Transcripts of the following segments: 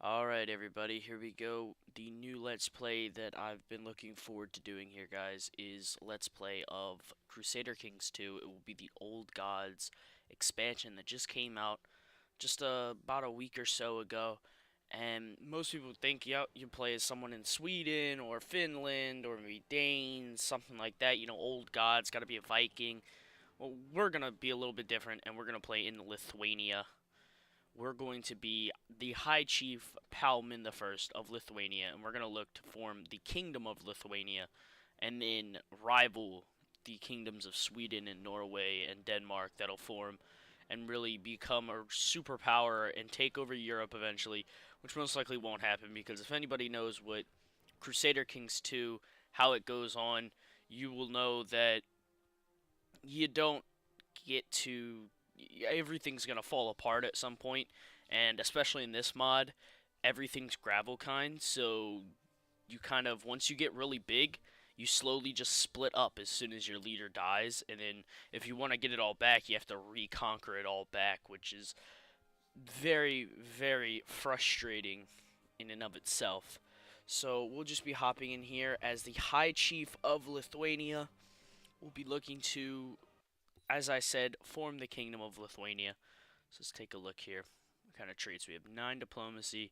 Alright everybody, here we go. The new Let's Play that I've been looking forward to doing here, guys, is Let's Play of Crusader Kings 2. It will be the Old Gods expansion that just came out just about a week or so ago. And most people think, yeah, you play as someone in Sweden or Finland or maybe Danes, something like that. You know, Old Gods, gotta be a Viking. Well, we're gonna be a little bit different, and we're gonna play in Lithuania. We're going to be the High Chief Palmin the First of Lithuania, and we're going to look to form the Kingdom of Lithuania, and then rival the kingdoms of Sweden and Norway and Denmark that'll form, and really become a superpower and take over Europe eventually, which most likely won't happen because if anybody knows what Crusader Kings 2, how it goes on, you will know that you don't get to everything's gonna fall apart at some point, and especially in this mod, everything's gravel kind. So you kind of once you get really big, you slowly just split up as soon as your leader dies, and then if you want to get it all back, you have to reconquer it all back, which is very frustrating in and of itself. So we'll just be hopping in here as the High Chief of Lithuania. We'll be looking to, as I said, form the Kingdom of Lithuania. So let's take a look here. What kind of traits we have? 9 diplomacy,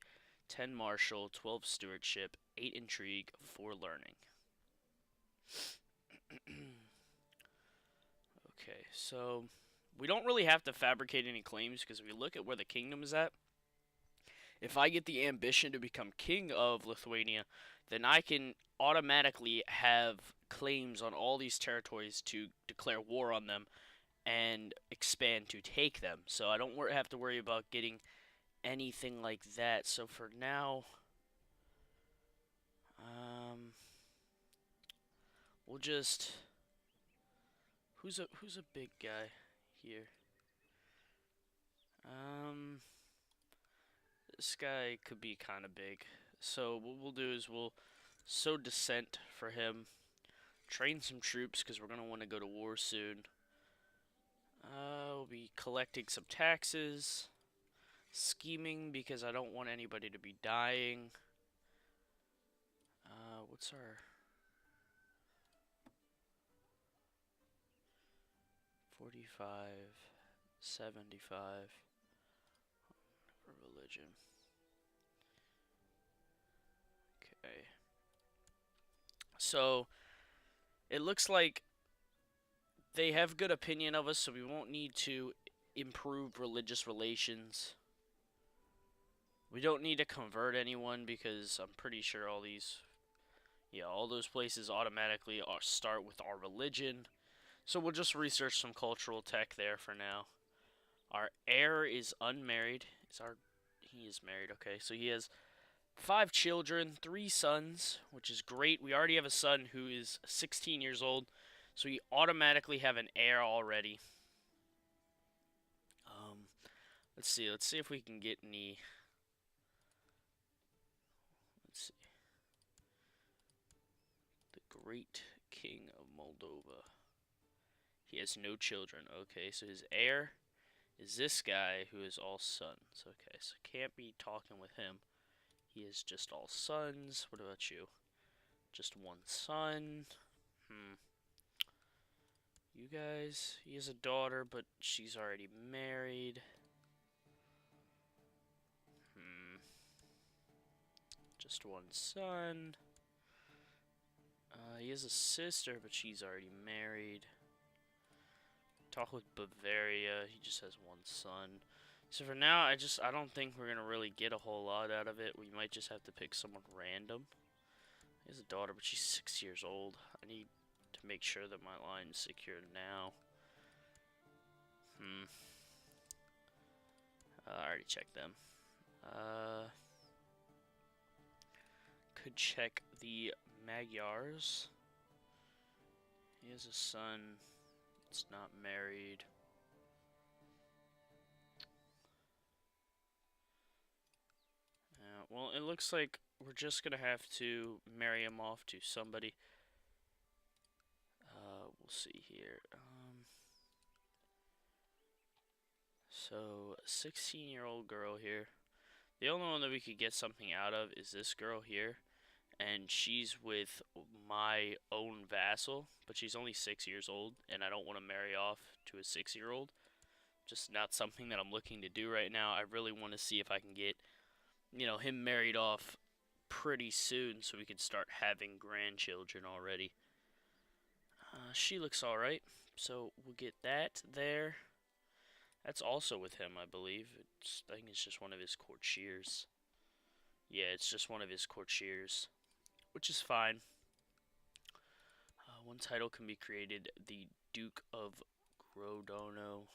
10 martial, 12 stewardship, 8 intrigue, 4 learning. Okay, so we don't really have to fabricate any claims because if we look at where the kingdom is at, if I get the ambition to become king of Lithuania, then I can automatically have claims on all these territories to declare war on them and expand to take them. So I don't have to worry about getting anything like that. So for now, we'll just who's a big guy here? This guy could be kind of big. So what we'll do is we'll sow dissent for him, train some troops because we're gonna want to go to war soon. We'll be collecting some taxes, scheming because I don't want anybody to be dying. What's our 45, 75 for religion? Okay. So it looks like they have good opinion of us, so we won't need to improve religious relations. We don't need to convert anyone because I'm pretty sure all those places automatically start with our religion. So we'll just research some cultural tech there for now. Our heir is unmarried. He is married, okay. So he has 5 children, 3 sons, which is great. We already have a son who is 16 years old, so we automatically have an heir already. Let's see if we can get any. Let's see. The Great King of Moldova. He has no children. Okay, so his heir is this guy who is all sons. Okay, so can't be talking with him. He is just all sons. What about you? Just one son. You guys, he has a daughter, but she's already married. Just one son. He has a sister, but she's already married. Talk with Bavaria. He just has one son. So for now, I don't think we're gonna really get a whole lot out of it. We might just have to pick someone random. He has a daughter, but she's 6 years old. I need to make sure that my line is secure now. I already checked them. Could check the Magyars. He has a son. It's not married. Well, it looks like we're just gonna have to marry him off to somebody. We'll see here. So, 16-year-old girl here. The only one that we could get something out of is this girl here, and she's with my own vassal, but she's only 6 years old, and I don't want to marry off to a 6-year-old. Just not something that I'm looking to do right now. I really want to see if I can get, him married off pretty soon so we can start having grandchildren already. She looks alright, so we'll get that there. That's also with him, I believe. I think it's just one of his courtiers. Yeah, it's just one of his courtiers, which is fine. One title can be created, the Duke of Grodono.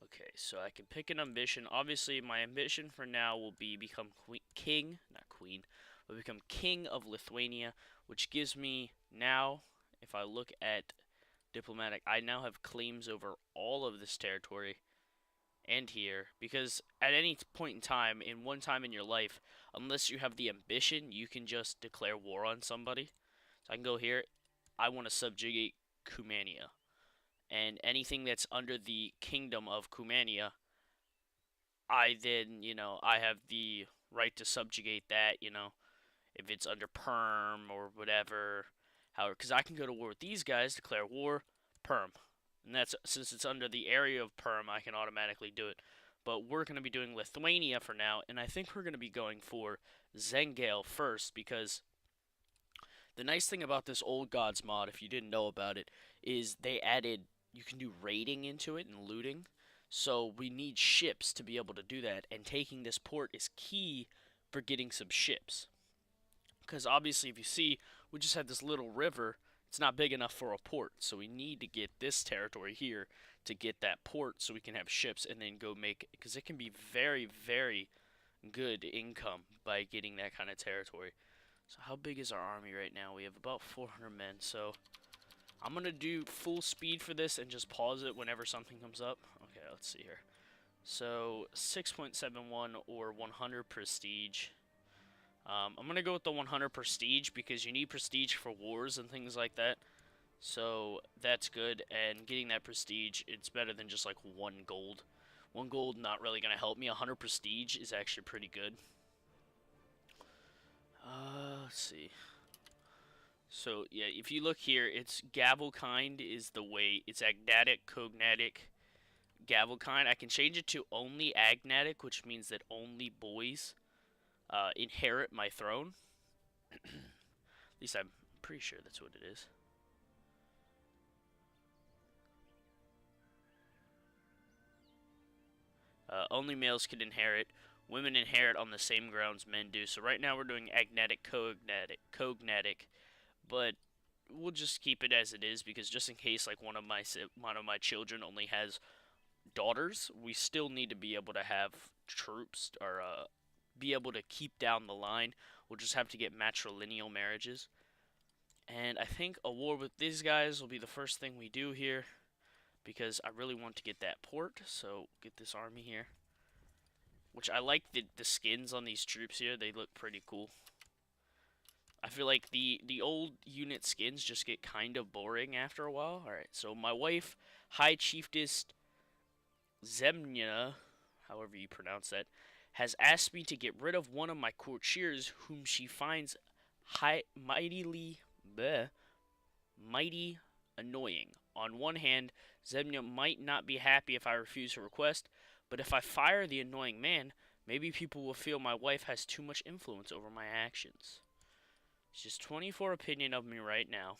Okay, so I can pick an ambition. Obviously, my ambition for now will be become king, not queen, but become king of Lithuania, which gives me now, if I look at diplomatic, I now have claims over all of this territory and here, because at any point in time, in one time in your life, unless you have the ambition, you can just declare war on somebody. So I can go here, I want to subjugate Cumania, and anything that's under the kingdom of Cumania, I then, I have the right to subjugate that, if it's under Perm or whatever. However, because I can go to war with these guys, declare war, Perm. And that's, since it's under the area of Perm, I can automatically do it. But we're going to be doing Lithuania for now, and I think we're going to be going for Zengale first, because the nice thing about this Old Gods mod, if you didn't know about it, is they added, you can do raiding into it and looting. So we need ships to be able to do that, and taking this port is key for getting some ships. Because obviously, if you see, we just have this little river. It's not big enough for a port, so we need to get this territory here to get that port so we can have ships and then go make, because it can be very, very good income by getting that kind of territory. So how big is our army right now? We have about 400 men, so I'm going to do full speed for this and just pause it whenever something comes up. Okay, let's see here. So 6.71 or 100 prestige. I'm going to go with the 100 prestige because you need prestige for wars and things like that. So that's good, and getting that prestige, it's better than just like 1 gold. 1 gold not really going to help me. 100 prestige is actually pretty good. Let's see. So yeah, if you look here, it's Gavelkind is the way. It's Agnatic, Cognatic, Gavelkind. I can change it to only Agnatic, which means that only boys inherit my throne. At least I'm pretty sure that's what it is. Only males can inherit. Women inherit on the same grounds men do. So right now we're doing Agnatic, Cognatic, but we'll just keep it as it is, because just in case like one of my children only has daughters, we still need to be able to have troops, or be able to keep down the line. We'll just have to get matrilineal marriages. And I think a war with these guys will be the first thing we do here, because I really want to get that port. So get this army here, which I like the skins on these troops here. They look pretty cool. I feel like the old unit skins just get kind of boring after a while. Alright, so my wife, High Chiefess Zemnia, however you pronounce that, has asked me to get rid of one of my courtiers whom she finds mighty annoying. On one hand, Zemnia might not be happy if I refuse her request, but if I fire the annoying man, maybe people will feel my wife has too much influence over my actions. She's 24 opinion of me right now.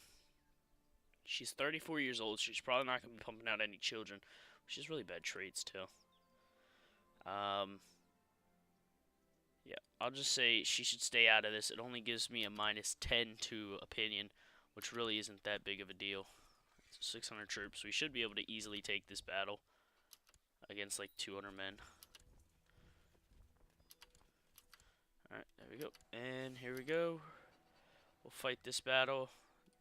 She's 34 years old. She's probably not going to be pumping out any children. She has really bad traits, too. Yeah, I'll just say she should stay out of this. It only gives me a -10 to opinion, which really isn't that big of a deal. So 600 troops. We should be able to easily take this battle against like 200 men. Alright, there we go. And here we go. We'll fight this battle.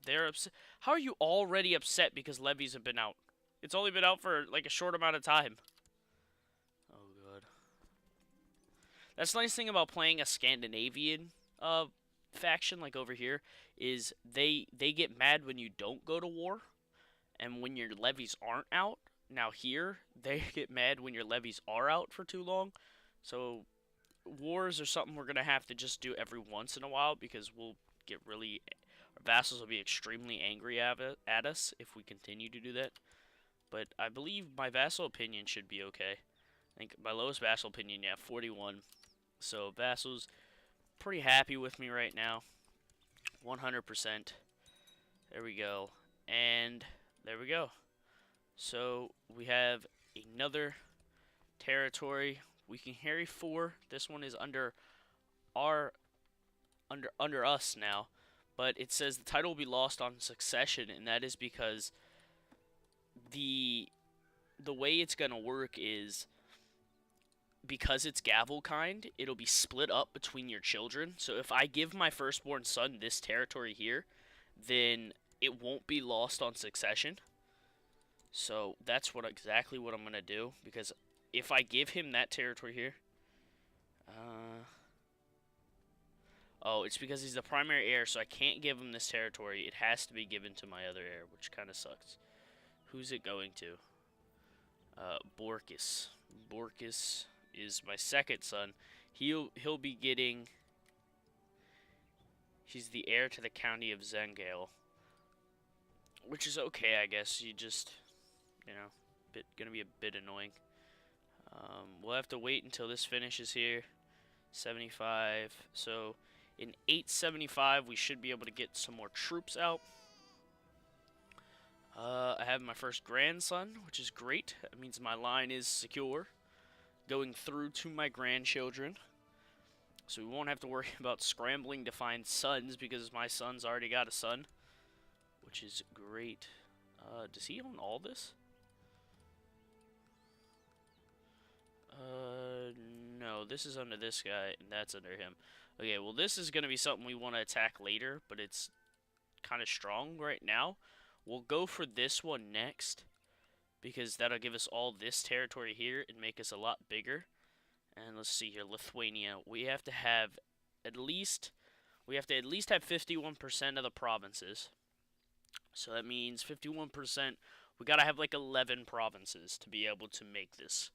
They're upset. How are you already upset because levies have been out? It's only been out for like a short amount of time. Oh god. That's the nice thing about playing a Scandinavian faction like over here, is they get mad when you don't go to war and when your levies aren't out. Now here, they get mad when your levies are out for too long. So wars are something we're gonna have to just do every once in a while because we'll get really our vassals will be extremely angry at us if we continue to do that. But I believe my vassal opinion should be okay. I think my lowest vassal opinion, yeah, 41. So vassals pretty happy with me right now, 100%. There we go, and there we go. So we have another territory. We can harry 4. This one is our under us now, but it says the title will be lost on succession, and that is because the the way it's gonna work is because it's gavel kind, it'll be split up between your children. So if I give my firstborn son this territory here, then it won't be lost on succession. So that's exactly what I'm gonna do, because if I give him that territory here, oh, it's because he's the primary heir, so I can't give him this territory. It has to be given to my other heir, which kind of sucks. Who's it going to? Borkus. Borkus is my second son. He'll be getting. He's the heir to the county of Zengale, which is okay, I guess. You just, gonna be a bit annoying. We'll have to wait until this finishes here. 75. So in 875, we should be able to get some more troops out. I have my first grandson, which is great. That means my line is secure, going through to my grandchildren. So we won't have to worry about scrambling to find sons, because my son's already got a son, which is great. Does he own all this? No, this is under this guy, and that's under him. Okay, well, this is going to be something we want to attack later, but it's kind of strong right now. We'll go for this one next, because that'll give us all this territory here and make us a lot bigger. And let's see here, Lithuania. We have to at least have 51% of the provinces. So that means 51%. We gotta have like 11 provinces to be able to make this.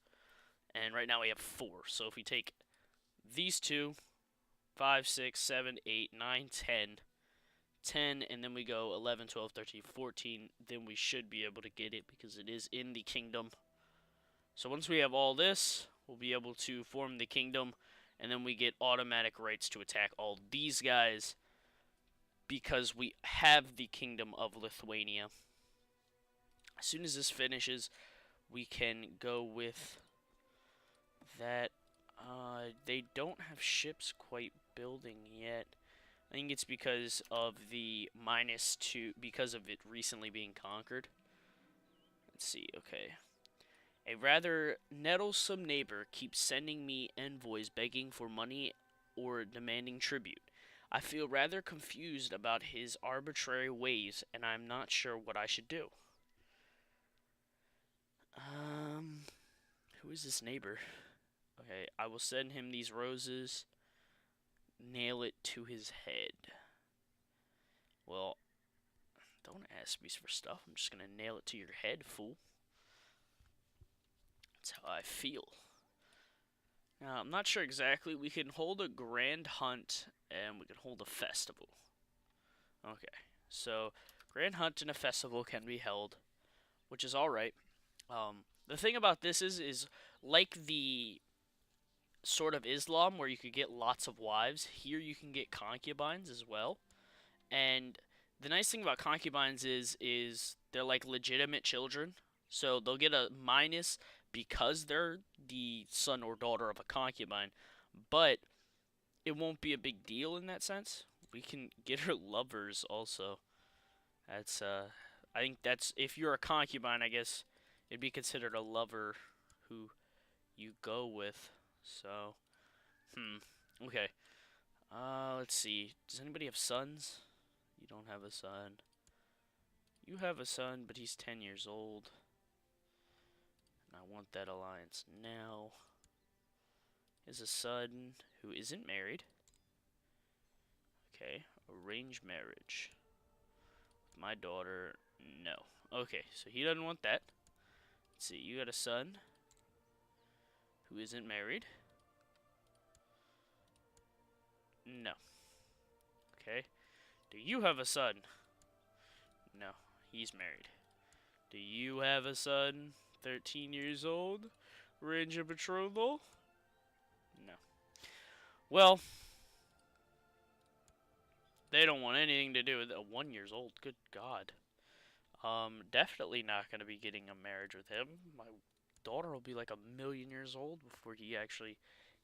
And right now we have 4. So if we take these two, 5, 6, 7, 8, 9, 10, and then we go 11, 12, 13, 14, then we should be able to get it because it is in the kingdom. So once we have all this, we'll be able to form the kingdom, and then we get automatic rights to attack all these guys because we have the kingdom of Lithuania. As soon as this finishes, we can go with that. They don't have ships quite building yet. I think it's because of the -2, because of it recently being conquered. Let's see, okay. A rather nettlesome neighbor keeps sending me envoys begging for money or demanding tribute. I feel rather confused about his arbitrary ways, and I'm not sure what I should do. Who is this neighbor? Okay, I will send him these roses. Nail it to his head. Well, don't ask me for stuff. I'm just gonna nail it to your head, fool. That's how I feel. Now, I'm not sure exactly. We can hold a grand hunt, and we can hold a festival. Okay, so grand hunt and a festival can be held, which is alright. The thing about this is like the sort of Islam where you could get lots of wives, here you can get concubines as well. And the nice thing about concubines is they're like legitimate children, so they'll get a minus because they're the son or daughter of a concubine, but it won't be a big deal in that sense. We can get her lovers also. That's I think that's, if you're a concubine, I guess it'd be considered a lover who you go with. So, okay. Let's see. Does anybody have sons? You don't have a son. You have a son, but he's 10 years old. And I want that alliance now. Is a son who isn't married. Okay, arranged marriage. With my daughter, no. Okay, so he doesn't want that. Let's see, you got a son who isn't married. No. Okay. Do you have a son? No. He's married. Do you have a son? 13 years old? Ranger betrothal? No. Well, they don't want anything to do with it. 1 years old. Good God. Definitely not going to be getting a marriage with him. My daughter will be like 1,000,000 years old before he actually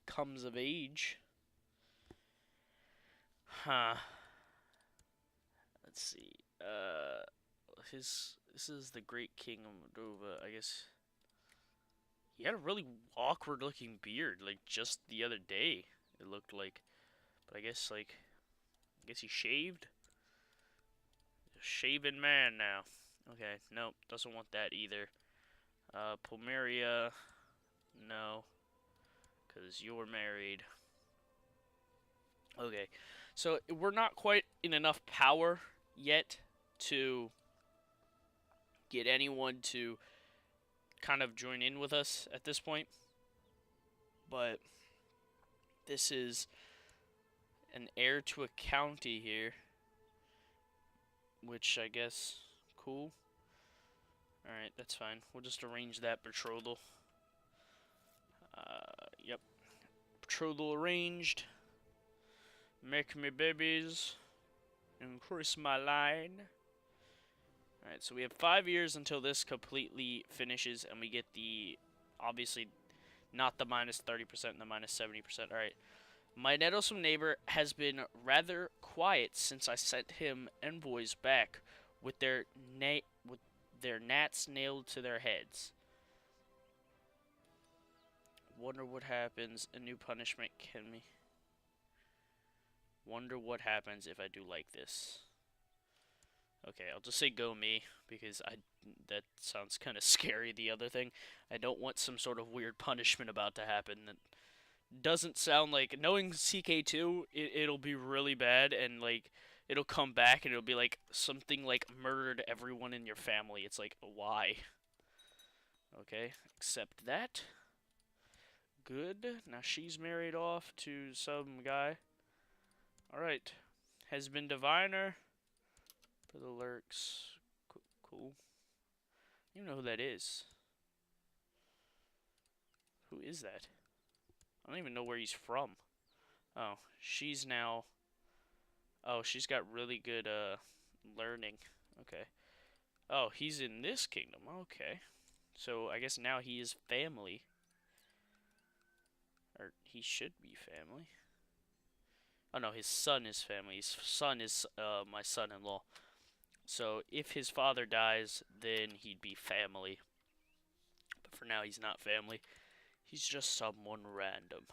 comes of age. Huh. Let's see. This is the Great King of Moldova. I guess he had a really awkward looking beard, like just the other day. It looked like, but I guess he shaved. A shaven man now. Okay, nope, doesn't want that either. Pomeria, no, because you're married. Okay, so we're not quite in enough power yet to get anyone to kind of join in with us at this point. But this is an heir to a county here, which I guess, cool. Alright, that's fine. We'll just arrange that betrothal. Yep. Betrothal arranged. Make me babies. Increase my line. Alright, so we have 5 years until this completely finishes, and we get the, obviously, not the minus 30% and the minus 70%. Alright. My nettlesome neighbor has been rather quiet since I sent him envoys back with their gnats nailed to their heads. Wonder what happens. A new punishment can me. Wonder what happens if I do like this. Okay, I'll just say go me, because that sounds kind of scary, the other thing. I don't want some sort of weird punishment about to happen that doesn't sound like, knowing CK2, it'll be really bad, and like it'll come back and it'll be like something like murdered everyone in your family. It's like, why? Okay, accept that. Good. Now she's married off to some guy. Alright. Has been diviner. For the lurks. Cool. You know who that is. Who is that? I don't even know where he's from. Oh, she's now... Oh, she's got really good, learning. Okay. Oh, he's in this kingdom. Okay. So, I guess now he is family. Or, he should be family. Oh, no, his son is family. His son is, my son-in-law. So, if his father dies, then he'd be family. But for now, he's not family. He's just someone random.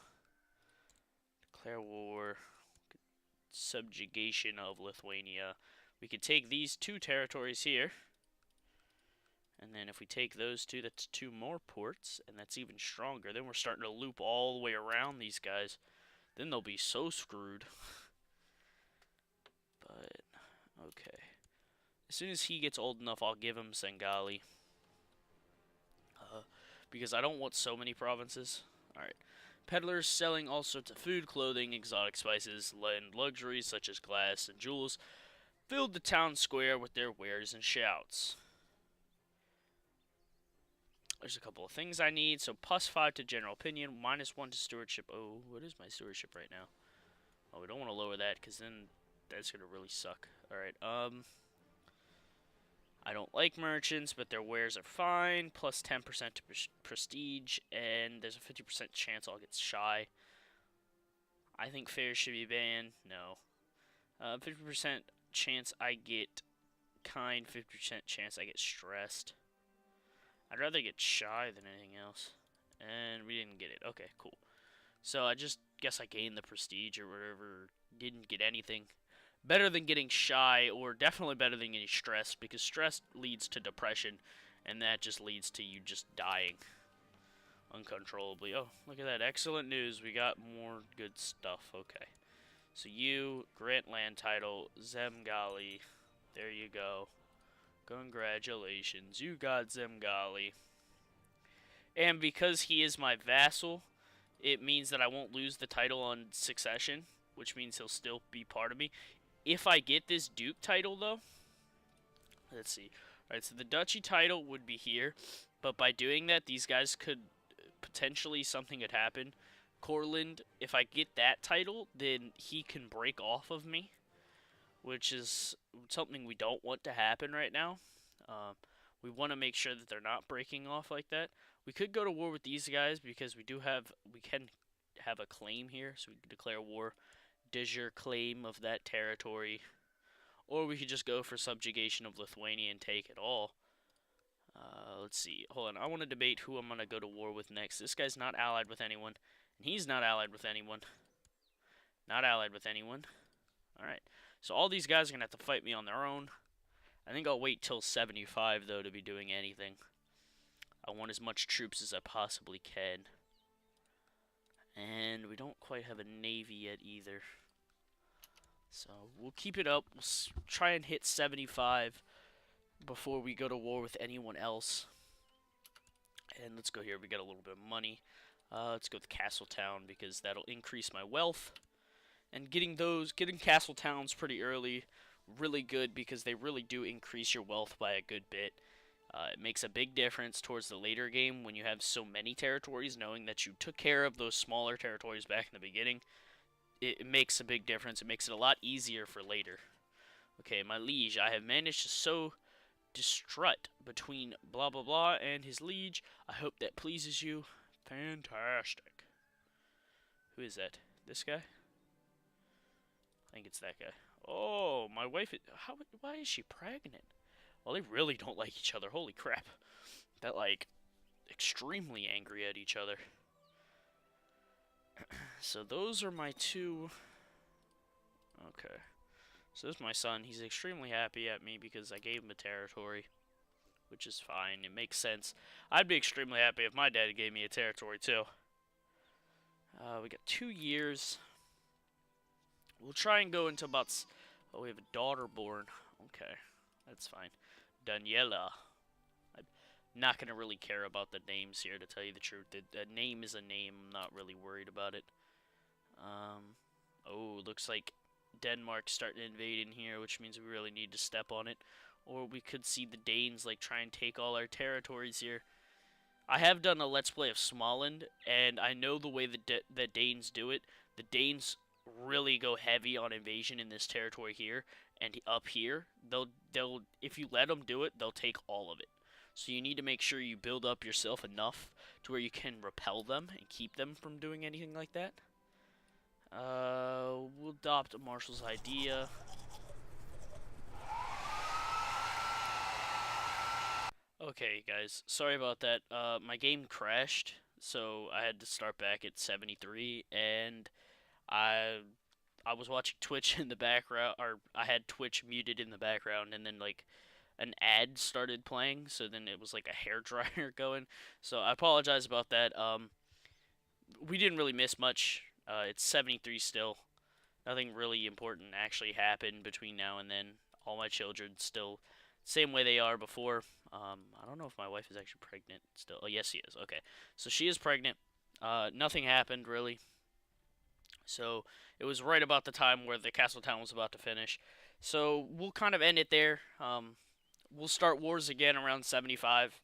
Declare war. Subjugation of Lithuania. We could take these 2 territories here. And then if we take those 2, that's 2 more ports. And that's even stronger. Then we're starting to loop all the way around these guys. Then they'll be so screwed. But, okay. As soon as he gets old enough, I'll give him Sengali. Because I don't want so many provinces. Alright. Peddlers selling all sorts of food, clothing, exotic spices, and luxuries such as glass and jewels filled the town square with their wares and shouts. There's a couple of things I need. So +5 to general opinion, -1 to stewardship. Oh, what is my stewardship right now? Oh, we don't want to lower that because then that's going to really suck. Alright, I don't like merchants, but their wares are fine. +10% to prestige, and there's a 50% chance I'll get shy. I think fairs should be banned. No. 50% chance I get kind, 50% chance I get stressed. I'd rather get shy than anything else. And we didn't get it. Okay, cool. So I just guess I gained the prestige or whatever. Didn't get anything. Better than getting shy, or definitely better than getting stressed, because stress leads to depression, and that just leads to you just dying uncontrollably. Oh, look at that. Excellent news. We got more good stuff. Okay. So you, grant land title, Zemgali. There you go. Congratulations. You got Zemgali. And because he is my vassal, it means that I won't lose the title on succession. which means he'll still be part of me. If I get this Duke title, though, let's see. Alright, so the Duchy title would be here, but by doing that, these guys could potentially something could happen. Courland, if I get that title, then he can break off of me, which is something we don't want to happen right now. We want to make sure that they're not breaking off like that. We could go to war with these guys because we can have a claim here, so we can declare war, de jure claim of that territory, or we could just go for subjugation of Lithuania and take it all. Let's see. Hold on. I want to debate who I'm going to go to war with next. This guy's not allied with anyone, and he's not allied with anyone. Not allied with anyone. Alright. So all these guys are going to have to fight me on their own. I think I'll wait till 75, though, to be doing anything. I want as much troops as I possibly can. And we don't quite have a navy yet, either. So we'll keep it up. We'll try and hit 75 before we go to war with anyone else. And let's go here. We got a little bit of money. Let's go with Castle Town because that'll increase my wealth. And getting castle towns pretty early, really good because they really do increase your wealth by a good bit. It makes a big difference towards the later game when you have so many territories, knowing that you took care of those smaller territories back in the beginning. It makes a big difference. It makes it a lot easier for later. Okay, my liege, I have managed to sow distrust between blah blah blah and his liege. I hope that pleases you. Fantastic. Who is that? This guy? I think it's that guy. Oh, my wife is... Why is she pregnant? Well, they really don't like each other. Holy crap. They're, like, extremely angry at each other. So those are my two... Okay. So this is my son. He's extremely happy at me because I gave him a territory. Which is fine. It makes sense. I'd be extremely happy if my dad gave me a territory, too. We got 2 years... We'll try and go into about... Oh, we have a daughter born. Okay, that's fine. Daniela. I'm not going to really care about the names here, to tell you the truth. A name is a name. I'm not really worried about it. Oh, looks like Denmark's starting to invade in here, which means we really need to step on it. Or we could see the Danes, like, try and take all our territories here. I have done a Let's Play of Småland, and I know the way the Danes do it. The Danes really go heavy on invasion in this territory here, and up here, they'll if you let them do it, they'll take all of it. So you need to make sure you build up yourself enough to where you can repel them and keep them from doing anything like that. We'll adopt Marshall's idea. Okay, guys, sorry about that. My game crashed, so I had to start back at 73, and I was watching Twitch in the background, or I had Twitch muted in the background, and then, like, an ad started playing, so then it was like a hairdryer going. So I apologize about that. We didn't really miss much. It's 73 still. Nothing really important actually happened between now and then. All my children still same way they are before. I don't know if my wife is actually pregnant still. Oh, yes, she is. Okay. So she is pregnant. Nothing happened, really. So it was right about the time where the Castle Town was about to finish. So we'll kind of end it there. We'll start wars again around 75.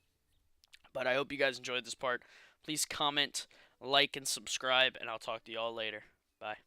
But I hope you guys enjoyed this part. Please comment, like, and subscribe, and I'll talk to y'all later. Bye.